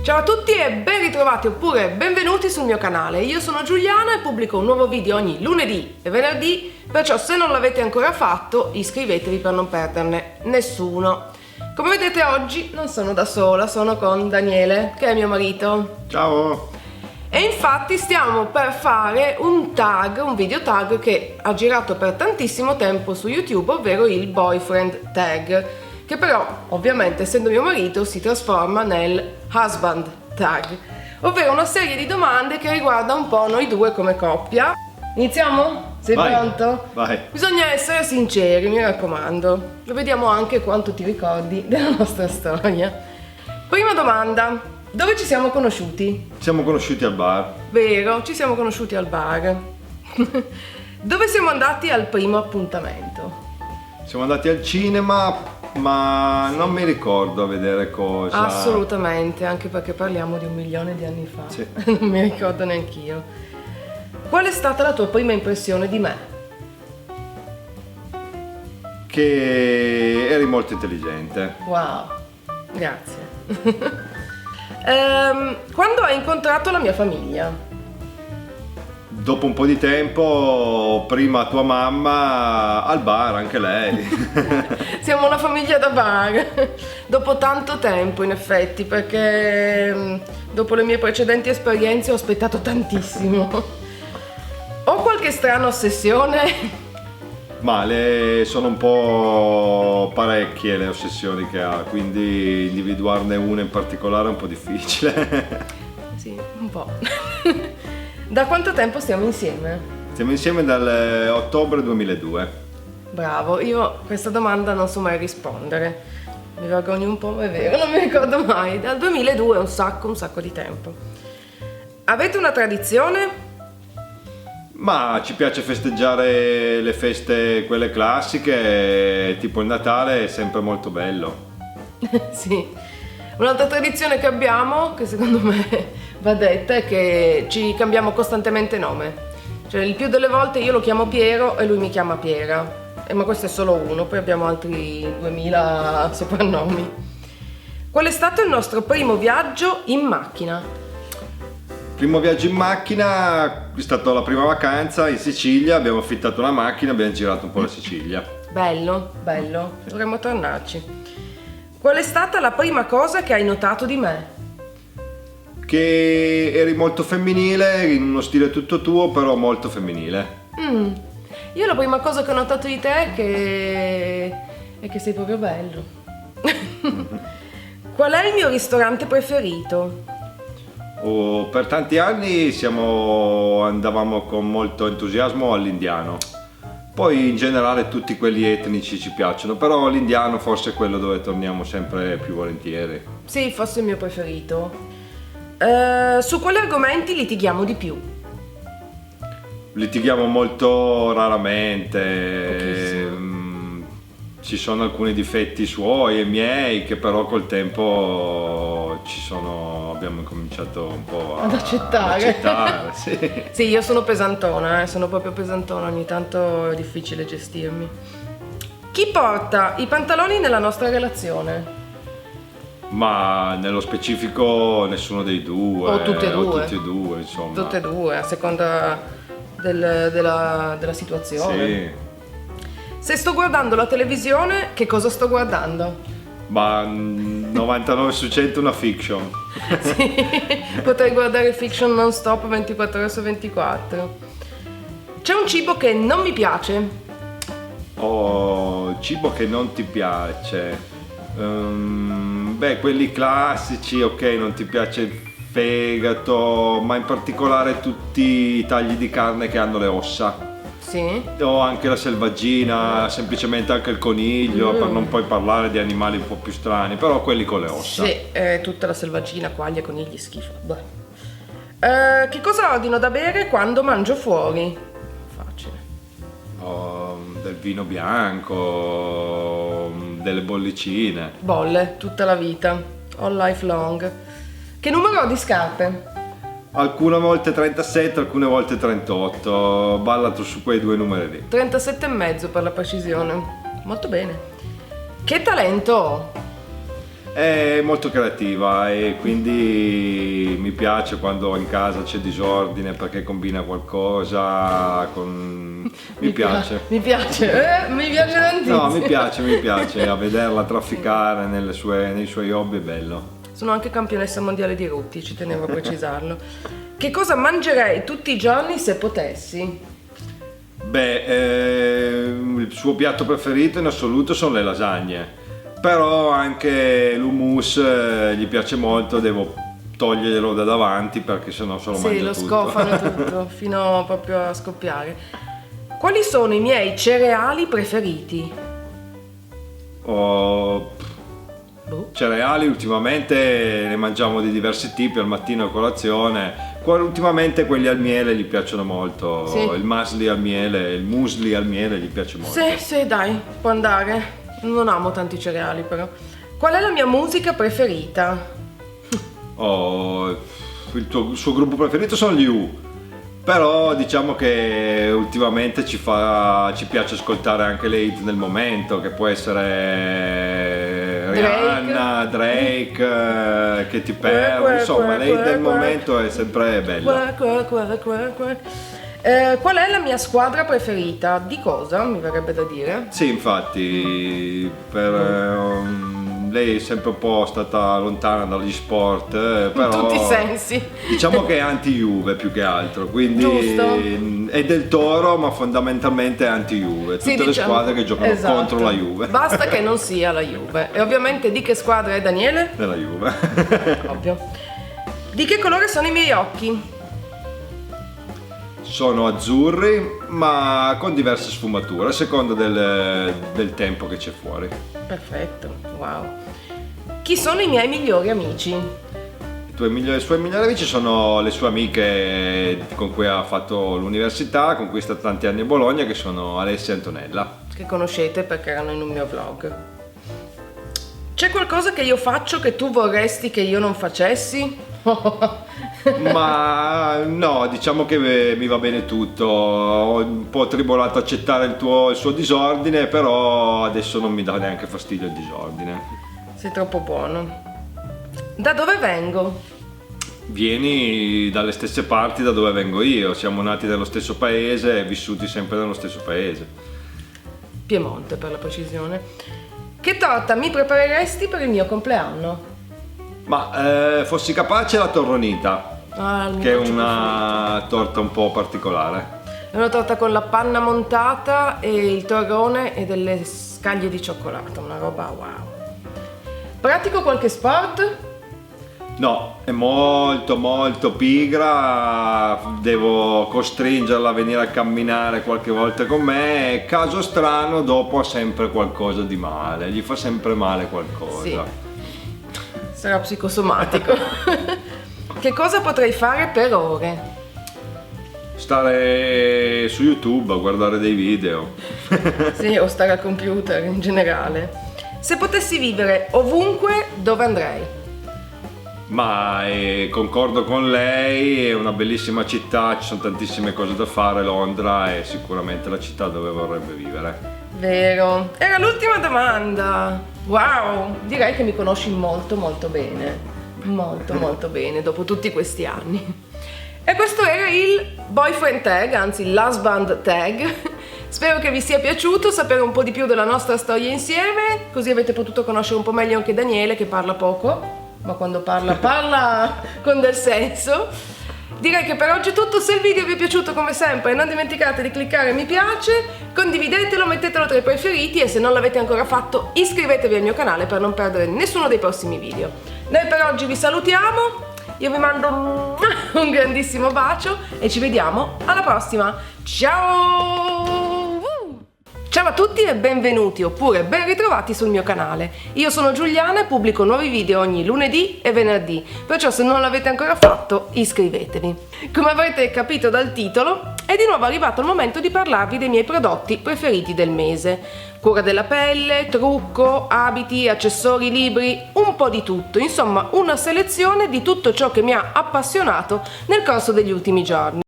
Ciao a tutti e ben ritrovati oppure benvenuti sul mio canale. Io sono Giuliana e pubblico un nuovo video ogni lunedì e venerdì, perciò se non l'avete ancora fatto iscrivetevi per non perderne nessuno. Come vedete oggi non sono da sola, sono con Daniele, che è mio marito. Ciao! E infatti stiamo per fare un video tag che ha girato per tantissimo tempo su YouTube, ovvero il boyfriend tag, che però ovviamente essendo mio marito si trasforma nel husband tag, ovvero una serie di domande che riguarda un po' noi due come coppia. Iniziamo? Sei pronto? Vai! Bisogna essere sinceri, mi raccomando. Lo vediamo anche quanto ti ricordi della nostra storia. Prima domanda: dove ci siamo conosciuti? Ci siamo conosciuti al bar. Vero, ci siamo conosciuti al bar. Dove siamo andati al primo appuntamento? Siamo andati al cinema, ma non mi ricordo a vedere cosa. Assolutamente, anche perché parliamo di 1 milione di anni fa. Sì. Non mi ricordo neanch'io. Qual è stata la tua prima impressione di me? Che eri molto intelligente. Wow, grazie. Quando hai incontrato la mia famiglia? Dopo un po' di tempo, prima tua mamma al bar, anche lei. Siamo una famiglia da bar. Dopo tanto tempo, in effetti, perché dopo le mie precedenti esperienze ho aspettato tantissimo. Ho qualche strana ossessione? Ma sono un po' parecchie le ossessioni che ha, quindi individuarne una in particolare è un po' difficile. Sì, un po'. Da quanto tempo stiamo insieme? Siamo insieme dal ottobre 2002. Bravo, io questa domanda non so mai rispondere. Mi vergogno un po', ma è vero, non mi ricordo mai. Dal 2002 è un sacco di tempo. Avete una tradizione? Ma ci piace festeggiare le feste, quelle classiche, tipo il Natale è sempre molto bello. Sì. Un'altra tradizione che abbiamo, che secondo me va detta, è che ci cambiamo costantemente nome. Cioè il più delle volte io lo chiamo Piero e lui mi chiama Piera. Ma questo è solo uno, poi abbiamo altri 2000 soprannomi. Qual è stato il nostro primo viaggio in macchina? Primo viaggio in macchina è stata la prima vacanza in Sicilia, abbiamo affittato una macchina, abbiamo girato un po' la Sicilia. Bello, bello, dovremmo tornarci. Qual è stata la prima cosa che hai notato di me? Che eri molto femminile, in uno stile tutto tuo, però molto femminile. Io la prima cosa che ho notato di te è che sei proprio bello. Qual è il mio ristorante preferito? Per tanti anni andavamo con molto entusiasmo all'indiano. Poi in generale tutti quelli etnici ci piacciono, però l'indiano forse è quello dove torniamo sempre più volentieri. Sì, forse è il mio preferito. Su quali argomenti litighiamo di più? Litighiamo molto raramente. Pochissimo. Ci sono alcuni difetti suoi e miei che però col tempo abbiamo incominciato un po' Ad accettare. Sì. Sì, io sono pesantona, sono proprio pesantona, ogni tanto è difficile gestirmi. Chi porta i pantaloni nella nostra relazione? Ma nello specifico nessuno dei due. O tutti e due. O tutti e due, insomma. Tutte e due, a seconda della situazione. Sì. Se sto guardando la televisione, che cosa sto guardando? Ma 99 su 100 una fiction. Sì, potrei guardare fiction non stop 24 ore su 24. C'è un cibo che non mi piace? Oh, cibo che non ti piace. Beh, quelli classici, ok, non ti piace il fegato, ma in particolare tutti i tagli di carne che hanno le ossa. Sì. O anche la selvaggina, semplicemente anche il coniglio, per non poi parlare di animali un po' più strani, però quelli con le ossa. Sì, tutta la selvaggina, quaglie, conigli, schifo. Beh. Che cosa ordino da bere quando mangio fuori? Facile. Del vino bianco, delle bollicine. Bolle, tutta la vita, all life long. Che numero ho di scarpe? Alcune volte 37, alcune volte 38, ballato su quei due numeri lì. 37,5 per la precisione. Molto bene. Che talento ho? È molto creativa e quindi mi piace quando in casa c'è disordine perché combina qualcosa mi piace. Mi piace tantissimo. No, mi piace a vederla trafficare nei suoi hobby, è bello. Sono anche campionessa mondiale di rutti, ci tenevo a precisarlo. Che cosa mangerei tutti i giorni se potessi? Il suo piatto preferito in assoluto sono le lasagne. Però anche l'hummus gli piace molto, devo toglierlo da davanti perché sennò se lo mangia tutto. Sì, lo scofano tutto, fino proprio a scoppiare. Quali sono i miei cereali preferiti? Cereali ultimamente ne mangiamo di diversi tipi al mattino a colazione. Ultimamente quelli al miele gli piacciono molto, sì. Il muesli al miele gli piace molto. Sì, dai, può andare. Non amo tanti cereali però. Qual è la mia musica preferita? Il suo gruppo preferito sono gli U. Però diciamo che ultimamente ci piace ascoltare anche le hit del momento, che può essere Rihanna, Drake, Katy Perry, insomma le hit del momento è sempre bella. Qual è la mia squadra preferita? Di cosa? Mi verrebbe da dire. Sì, infatti, lei è sempre un po' stata lontana dagli sport, però in tutti i sensi. Diciamo che è anti-Juve più che altro, quindi giusto. È del Toro, ma fondamentalmente è anti-Juve. Tutte le squadre che giocano contro la Juve. Basta che non sia la Juve. E ovviamente di che squadra è Daniele? Della Juve. Ovvio. Di che colore sono i miei occhi? Sono azzurri, ma con diverse sfumature, a seconda del tempo che c'è fuori. Perfetto, wow. Chi sono i miei migliori amici? I suoi migliori amici sono le sue amiche con cui ha fatto l'università, con cui è stata tanti anni a Bologna, che sono Alessia e Antonella. Che conoscete perché erano in un mio vlog. C'è qualcosa che io faccio che tu vorresti che io non facessi? Ma no, diciamo che mi va bene tutto. Ho un po' tribolato a accettare il suo disordine, però adesso non mi dà neanche fastidio il disordine. Sei troppo buono. Da dove vengo? Vieni dalle stesse parti da dove vengo io, siamo nati nello stesso paese e vissuti sempre nello stesso paese. Piemonte per la precisione. Che torta mi prepareresti per il mio compleanno? Ma fossi capace la torronita, che è una torta un po' particolare. È una torta con la panna montata e il torrone e delle scaglie di cioccolato, una roba wow. Pratico qualche sport? No, è molto molto pigra, devo costringerla a venire a camminare qualche volta con me e caso strano dopo ha sempre qualcosa di male, gli fa sempre male qualcosa. Sì. Sarà psicosomatico. Che cosa potrei fare per ore? Stare su YouTube a guardare dei video. Sì, o stare al computer in generale. Se potessi vivere ovunque, dove andrei? Ma concordo con lei, è una bellissima città, ci sono tantissime cose da fare, Londra è sicuramente la città dove vorrebbe vivere. Vero. Era l'ultima domanda. Wow, direi che mi conosci molto molto bene. Molto bene, dopo tutti questi anni. E questo era il boyfriend tag, anzi l'husband tag. Spero che vi sia piaciuto sapere un po' di più della nostra storia insieme, così avete potuto conoscere un po' meglio anche Daniele, che parla poco, ma quando parla con del senso. Direi che per oggi è tutto. Se il video vi è piaciuto, come sempre non dimenticate di cliccare mi piace, condividetelo, mettetelo tra i preferiti e se non l'avete ancora fatto iscrivetevi al mio canale per non perdere nessuno dei prossimi video. Noi per oggi vi salutiamo, io vi mando un grandissimo bacio e ci vediamo alla prossima. Ciao! Ciao a tutti e benvenuti oppure ben ritrovati sul mio canale. Io sono Giuliana e pubblico nuovi video ogni lunedì e venerdì, perciò se non l'avete ancora fatto iscrivetevi. Come avrete capito dal titolo, è di nuovo arrivato il momento di parlarvi dei miei prodotti preferiti del mese. Cura della pelle, trucco, abiti, accessori, libri, un po' di tutto, insomma una selezione di tutto ciò che mi ha appassionato nel corso degli ultimi giorni.